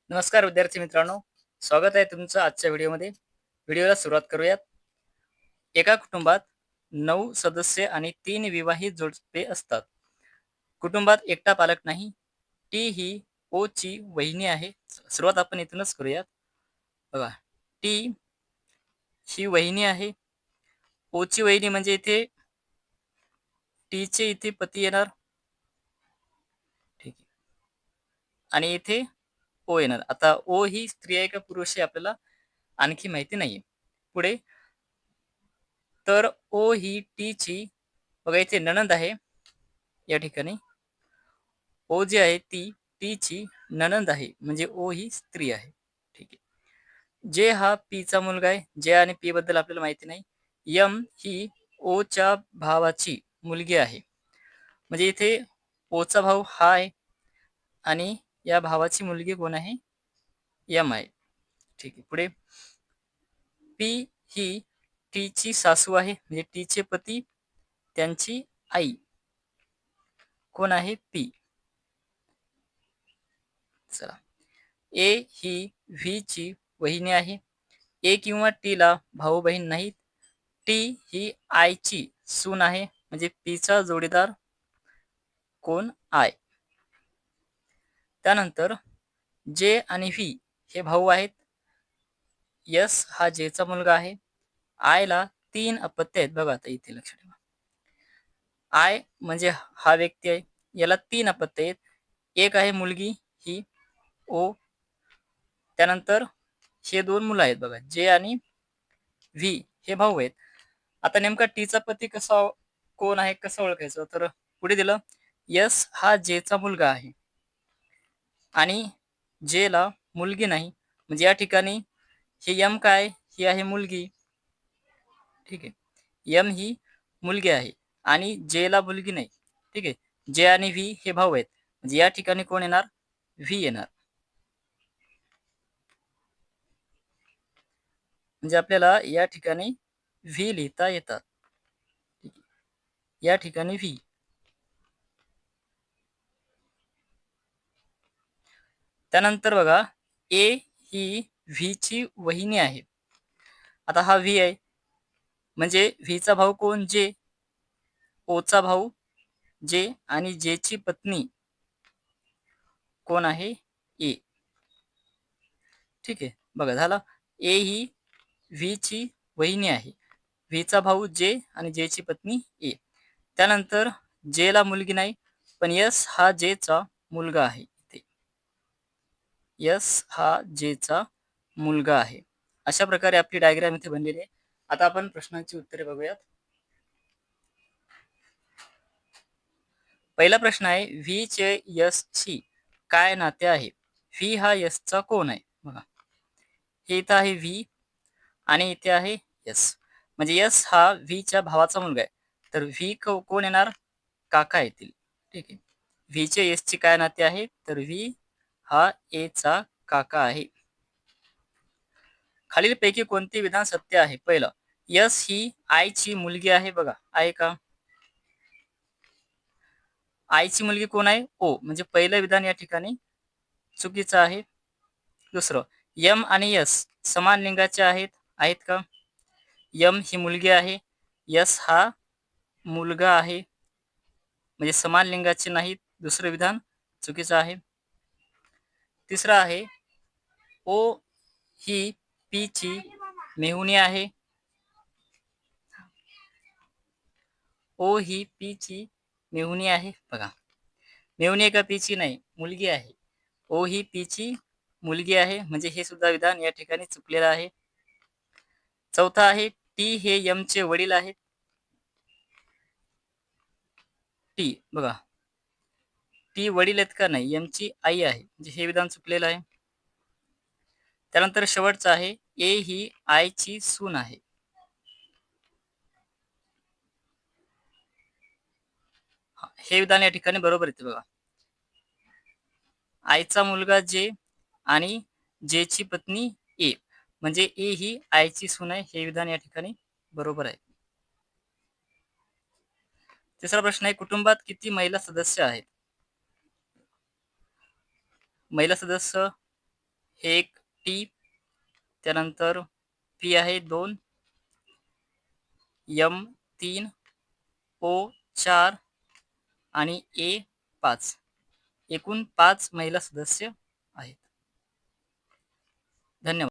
नमस्कार विद्यार्थी मित्रांनो, स्वागत आहे तुमचं आजच्या व्हिडिओमध्ये. व्हिडिओला सुरुवात करूयात. एका कुटुंबात 9 सदस्य आणि 3 विवाहित जोडपे असतात. कुटुंबात एकटा पालक नाही. टी ही ओची वहिनी आहे. सुरुवात आपण इथूनच करूयात. बघा, टी ही वहिनी आहे. ओची वहिनी म्हणजे इथे टीचे इथे पती येणार. ठीक आहे. आणि इथे ओ येणार. आता ओ ही स्त्री आहे का पुरुष आहे आपल्याला आणखी माहिती नाहीये. पुढे तर ओ ही टीची बघा इथे नणंद आहे या ठिकाणी. ओ जी आहे ती टीची नणंद आहे म्हणजे ओ ही स्त्री आहे. ठीक आहे. जे हा पीचा मुलगा आहे. जे आणि पी बद्दल आपल्याला माहिती नाही. यम ही ओच्या भावाची मुलगी आहे. म्हणजे इथे ओचा भाऊ हा आहे आणि या भावाची मुलगी कोण आहे? यम आहे. ठीक आहे. पुढे पी ही टीची सासू आहे म्हणजे टीचे पती त्यांची आई कोण आहे? पी. चला. ए ही व्हीची वहिनी आहे. ए किंवा टीला भाऊ बहीण नाहीत. टी ही आयची सून आहे म्हणजे पीचा जोडीदार कोण? आय. त्यानंतर जे आणि व्ही हे भाऊ आहेत. यस हा जेचा मुलगा आहे. आयला 3 अपत्य आहेत. बघा आता इथे लक्ष ठेवा. आय म्हणजे हा व्यक्ती आहे. याला 3 अपत्य आहेत. एक आहे मुलगी ही ओ. त्यानंतर हे 2 मुलं आहेत बघा जे आणि व्ही हे भाऊ आहेत. आता नेमका टीचा पती कसा कोण आहे कसं ओळखायचं? तर पुढे दिलं यस हा जेचा मुलगा आहे आणि जेला मुलगी नाही म्हणजे या ठिकाणी हे यम काय? ही आहे मुलगी. ठीक आहे. यम ही मुलगी आहे आणि जेला मुलगी नाही. ठीक आहे. जे आणि व्ही हे भाऊ आहेत म्हणजे या ठिकाणी कोण येणार? व्ही येणार. म्हणजे आपल्याला या ठिकाणी व्ही लिहिता येतात. ठीक आहे. या ठिकाणी व्ही. त्यानंतर बघा ए ही व्हीची वहिनी आहे. आता हा व्ही आहे म्हणजे व्हीचा भाऊ कोण? जे. ओचा भाऊ जे आणि जेची पत्नी कोण आहे? ए. ठीक आहे. बघा झाला. ए ही व्हीची वहिनी आहे. व्हीचा भाऊ जे आणि जेची पत्नी ए. त्यानंतर जेला मुलगी नाही पण यस हा जेचा मुलगा आहे. इथे यस हा जेचा मुलगा आहे. अशा प्रकारे आपली डायग्राम इथे बनलेली आहे. आता आपण प्रश्नांची उत्तरे बघूयात. पहिला प्रश्न आहे व्ही चे यसशी काय नाते आहे? व्ही हा यसचा कोण आहे? बघा हे इथं आहे व्ही आणि इथे आहे यस. म्हणजे यस हा व्हीच्या भावाचा मुलगा आहे. तर व्ही कोण येणार? काका येतील. ठीक आहे. व्हीचे एसची काय नाते आहे? तर व्ही हा एचा काका आहे. खालीलपैकी कोणते विधान सत्य आहे? पहिलं यस ही आईची मुलगी आहे. बघा आहे का? आईची मुलगी कोण आहे? ओ. म्हणजे पहिलं विधान या ठिकाणी चुकीचं आहे. दुसरं यम आणि यस समान लिंगाचे आहेत. आहेत का? यम ही मुलगी आहे. यस हा मुलगा आहे. म्हणजे समान लिंगाचे नाहीत. दुसरं विधान चुकीचं आहे. तिसरं आहे ओ ही पीची मेहुणी आहे. ओ ही पीची मेहुणी आहे. बघा मेहुणी आहे का पीची? नाही, मुलगी आहे. ओ ही पीची मुलगी आहे म्हणजे हे सुद्धा विधान या ठिकाणी चुकलेलं आहे. चौथा आहे टी हे यमचे वडील आहेत. टी बघा टी वडील आहेत का? नाही, यमची आई आहे म्हणजे हे विधान चुकलेलं आहे. त्यानंतर शेवटचं आहे ए ही आईची सून आहे. हे विधान या ठिकाणी बरोबर येते. बघा आईचा मुलगा जे आणि जेची पत्नी ए म्हणजे ए ही आईची सून आहे. हे विधान या ठिकाणी बरोबर आहे. तिसरा प्रश्न आहे कुटुंबात किती महिला सदस्य आहेत? महिला सदस्य हे एक टी, त्यानंतर पी आहे 2, एम 3, ओ 4 आणि ए 5. एकूण 5 महिला सदस्य आहेत. धन्यवाद.